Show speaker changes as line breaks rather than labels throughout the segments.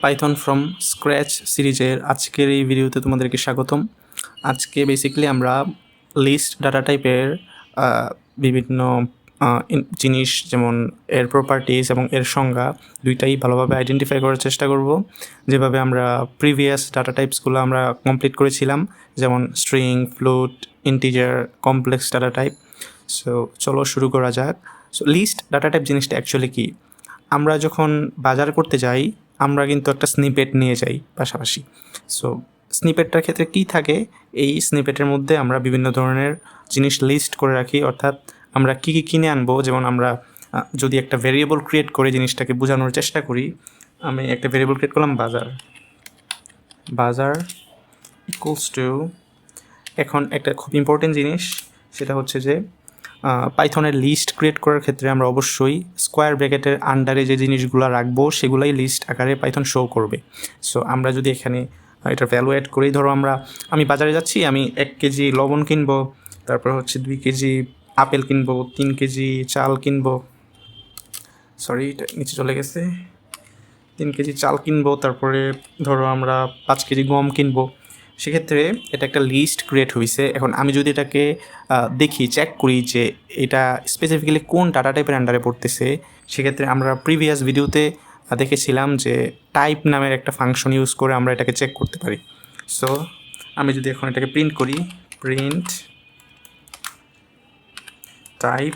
Python from scratch সিরিজের আজকের এই ভিডিওতে তোমাদেরকে স্বাগতম। আজকে বেসিক্যালি আমরা লিস্ট ডাটা টাইপের বিভিন্ন জিনিস যেমন এর প্রপার্টিজ এবং এর সংজ্ঞা দুইটাই ভালোভাবে আইডেন্টিফাই করার চেষ্টা করব, যেভাবে আমরা প্রিভিয়াস ডাটা টাইপসগুলো আমরা কমপ্লিট করেছিলাম, যেমন string, float, integer, complex data type. So চলো শুরু করা যাক। সো লিস্ট ডাটা টাইপ জিনিসটা অ্যাকচুয়ালি কী? আমরা যখন বাজার করতে যাই আমরা কিন্তু একটা স্নিপেট নিয়ে যাই পাশাপাশি। সো স্নিপেটটার ক্ষেত্রে কী থাকে, এই স্নিপেটের মধ্যে আমরা বিভিন্ন ধরনের জিনিস লিস্ট করে রাখি, অর্থাৎ আমরা কী কী কিনে আনবো। যেমন আমরা যদি একটা ভেরিয়েবল ক্রিয়েট করে জিনিসটাকে বোঝানোর চেষ্টা করি, আমি একটা ভেরিয়েবল ক্রিয়েট করলাম বাজার ইকুয়ালস টু, এখন একটা খুব ইম্পর্টেন্ট জিনিস সেটা হচ্ছে যে পাইথনের লিস্ট ক্রিয়েট করার ক্ষেত্রে আমরা অবশ্যই স্কোয়ার ব্র্যাকেটের আন্ডারে যে জিনিসগুলো রাখবো সেগুলাই লিস্ট আকারে পাইথন শো করবে। সো আমরা যদি এখানে এটার ভ্যালু অ্যাড করি, ধরো আমি বাজারে যাচ্ছি, আমি 1 কেজি লবণ কিনবো, তারপর হচ্ছে 2 কেজি আপেল কিনবো, 3 কেজি চাল কিনবো, সরি এটা নিচে চলে গেছে, 3 কেজি চাল কিনবো, তারপরে ধরো আমরা 5 কেজি গম কিনবো। সেক্ষেত্রে এটা একটা লিস্ট ক্রিয়েট হয়েছে। এখন আমি যদি এটাকে দেখি, চেক করি যে এটা স্পেসিফিক্যালি কোন ডাটা টাইপের আন্ডারে পড়তেছে, সেক্ষেত্রে আমরা প্রিভিয়াস ভিডিওতে দেখেছিলাম যে টাইপ নামের একটা ফাংশন ইউজ করে আমরা এটাকে চেক করতে পারি। সো আমি যদি এখন এটাকে প্রিন্ট করি, প্রিন্ট টাইপ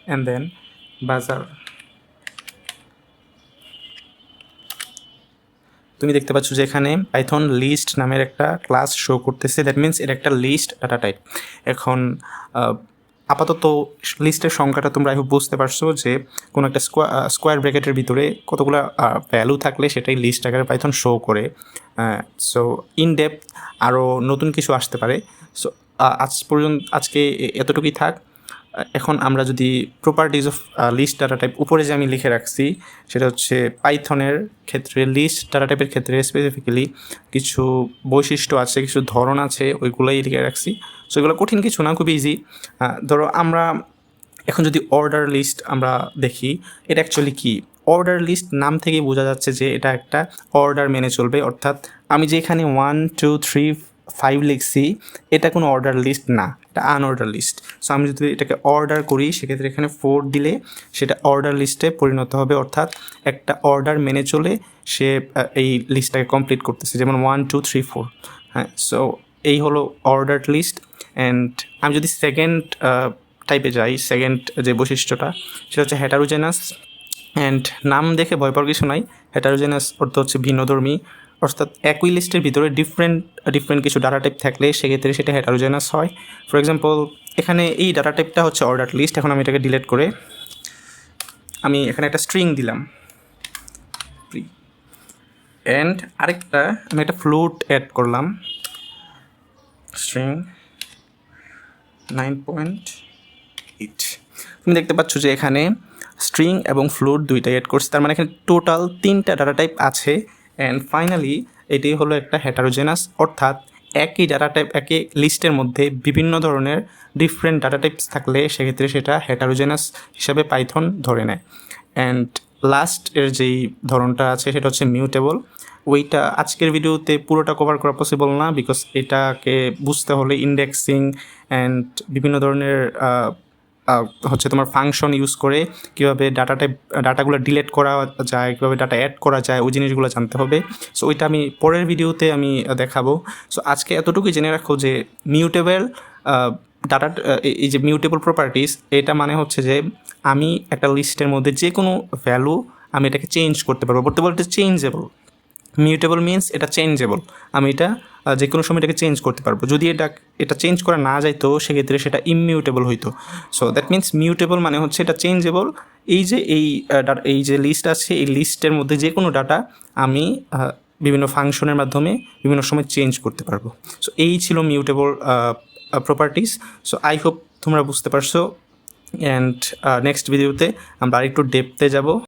অ্যান্ড দেন বাজার, তুমি দেখতে পাচ্ছ যে এখানে পাইথন লিস্ট নামের একটা ক্লাস শো করতেছে। দ্যাট মিনস এর একটা লিস্ট ডাটা টাইপ। এখন আপাতত লিস্টের সংখ্যাটা তোমরা এখন বুঝতে পারছো যে কোনো একটা স্কোয়ার ব্র্যাকেটের ভিতরে কতগুলো ভ্যালু থাকলে সেটাই লিস্ট আকারে পাইথন শো করে। সো ইন ডেপথ আরও নতুন কিছু আসতে পারে। সো আজকে এতটুকুই থাক। এখন আমরা যদি properties of list data type উপরে যে আমি লিখে রাখছি, সেটা হচ্ছে পাইথনের ক্ষেত্রে লিস্ট ডাটা টাইপের ক্ষেত্রে স্পেসিফিক্যালি কিছু বৈশিষ্ট্য আছে, কিছু ধরন আছে, ওইগুলোই লিখে রাখছি। সো এগুলো কঠিন কিছু না, খুব ইজি। ধরো আমরা এখন যদি অর্ডার লিস্ট আমরা দেখি, এটা অ্যাকচুয়ালি কী? অর্ডার লিস্ট নাম থেকেই বোঝা যাচ্ছে যে এটা একটা অর্ডার মেনে চলবে, অর্থাৎ আমি যে এখানে 1 2 3 5 লিখছি, এটা কোনো অর্ডার লিস্ট না, এটা আনঅর্ডার লিস্ট। সো আমি যদি এটাকে অর্ডার করি, সেক্ষেত্রে এখানে 4 দিলে সেটা অর্ডার লিস্টে পরিণত হবে, অর্থাৎ একটা অর্ডার মেনে চলে সে এই লিস্টটাকে কমপ্লিট করতেছে, যেমন 1 2 3 4। হ্যাঁ, সো এই হলো অর্ডার লিস্ট। অ্যান্ড আমি যদি সেকেন্ড টাইপে যাই, সেকেন্ড যে বৈশিষ্ট্যটা সেটা হচ্ছে হেটারোজেনাস। অ্যান্ড নাম দেখে ভয় পাওয়ার কিছু নাই। হেটারোজেনাস অর্থ হচ্ছে ভিন্নধর্মী, অর্থাৎ একই লিস্টের ভিতরে ডিফারেন্ট কিছু ডাটা টাইপ থাকলে সেক্ষেত্রে সেটা হেটারোজেনাস হয়। ফর এক্সাম্পল এখানে এই ডাটা টাইপটা হচ্ছে অর্ডার লিস্ট। এখন আমি এটাকে ডিলিট করে আমি এখানে একটা স্ট্রিং দিলাম, অ্যান্ড আরেকটা আমি একটা ফ্লোট অ্যাড করলাম, স্ট্রিং 9.8। তুমি দেখতে পাচ্ছ যে এখানে স্ট্রিং এবং ফ্লোট দুইটাই অ্যাড করছে, তার মানে এখানে টোটাল 3টা ডাটা টাইপ আছে। অ্যান্ড ফাইনালি এটাই হলো একটা হেটারোজেনাস, অর্থাৎ একই ডাটা টাইপ, একই লিস্টের মধ্যে বিভিন্ন ধরনের ডিফারেন্ট ডাটা টাইপস থাকলে সেক্ষেত্রে সেটা হেটারোজেনাস হিসাবে পাইথন ধরে নেয়। অ্যান্ড লাস্ট এর যেই ধরনটা আছে সেটা হচ্ছে মিউটেবল। ওইটা আজকের ভিডিওতে পুরোটা কভার করা পসিবল না, বিকজ এটাকে বুঝতে হলে ইন্ডেক্সিং অ্যান্ড বিভিন্ন ধরনের হচ্ছে তোমার ফাংশন ইউজ করে কীভাবে ডাটাগুলো ডিলিট করা যায়, কীভাবে ডাটা অ্যাড করা যায়, ওই জিনিসগুলো জানতে হবে। সো ওইটা আমি পরের ভিডিওতে আমি দেখাবো। সো আজকে এতটুকুই জেনে রাখো যে মিউটেবল ডাটা, এই যে মিউটেবল প্রপার্টিস, এটা মানে হচ্ছে যে আমি একটা লিস্টের মধ্যে যে কোনো ভ্যালু আমি এটাকে চেঞ্জ করতে পারবো। বলতে বলতে চেঞ্জেবল। মিউটেবল মিনস এটা চেঞ্জেবল, আমি এটা যে কোনো সময় এটাকে চেঞ্জ করতে পারবো। যদি এটা চেঞ্জ করা না যাইতো সেক্ষেত্রে সেটা ইমিউটেবল হইতো। সো দ্যাট মিনস মিউটেবল মানে হচ্ছে এটা চেঞ্জেবল। এই যে লিস্ট আছে, এই লিস্টের মধ্যে যে কোনো ডাটা আমি বিভিন্ন ফাংশনের মাধ্যমে বিভিন্ন সময় চেঞ্জ করতে পারবো। সো এই ছিল mutable properties. So I hope তোমরা বুঝতে পারছো। অ্যান্ড নেক্সট ভিডিওতে আমরা আরেকটু ডেপথে যাব।